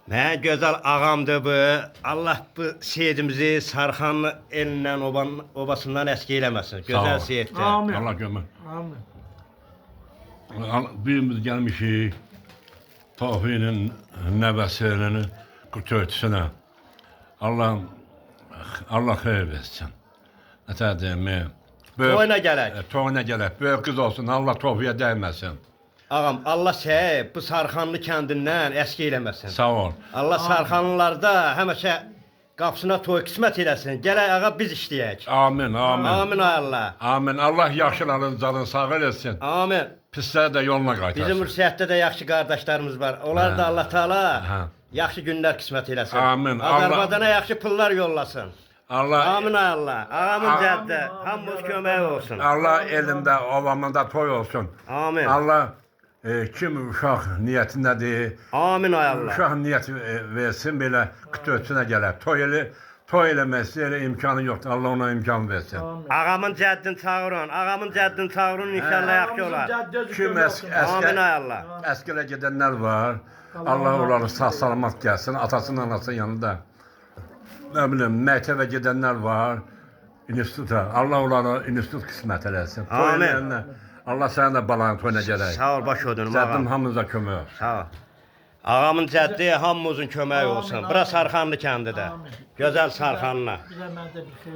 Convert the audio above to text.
Ne güzel ağamdı bu. Allah bu seyircimizi Sarxanlı elinden obasından eski eylemesin. Sağ Güzel ol. seyirci. Amin. Allah gömür. Amin. Birimiz gelmişik Tofi'nin nəvəsinin qütörtüsünə. Allah xeyir versin. Nətər deyim? Toyuna gələk. Toyuna gələk. Böyük qız olsun. Allah Tofi'yə dəyməsin. Ağam Allah səni bu Sarxanlı kəndindən eski eylemesin. Sağ ol. Allah Sarxanlılarda həmişə qapısına toy qismət eləsin. Gələk ağa biz işləyək. Amin, amin. Amin ay Allah. Amin. Allah yaxşıların canını sağ eləsin. Amin. Pisləri də yoluna qaytarsın. Bizim Rusiyyətdə də yaxşı qardaşlarımız var. Onlar da Allah Taala Hə. yaxşı günlər qismət eləsin. Amin. Azərbaycana yaxşı pullar yollasın. Allah Amin ay Allah. Ağamın cəddə hamımız kömək olsun. Allah elində, ovamında toy olsun. Amin. Allah kim uşaq niyyətindədir, Amin ay Allah. uşaq niyyət versin belə qütörtüsünə gələr. Toy eləməsi elə imkanı yoxdur. Allah ona imkan versin. Ağamın cəddini çağırın. Ağamın cəddini çağırın inşallah yaxşı olar. Kim Amin ay Allah. əskərə gedənlər var. Allah onları sağ-salamat gəlsin. Atasının, anasının yanında. Nə bilim, məktəbə gedənlər var. İnstituta. Allah onları institut qismət eləsin. Toy Amin. eləyənlər, Allah sənin də balanı toyuna gələk. Sağ ol baş ödünüm Cəddim ağam. hamınıza kömək olsun. Sağ ol. Ağamın cəddi hamımızın köməyi olsun. Bura Sarxanlı kəndidə. Gözəl Sarxanlı. Bir de ben de bir şey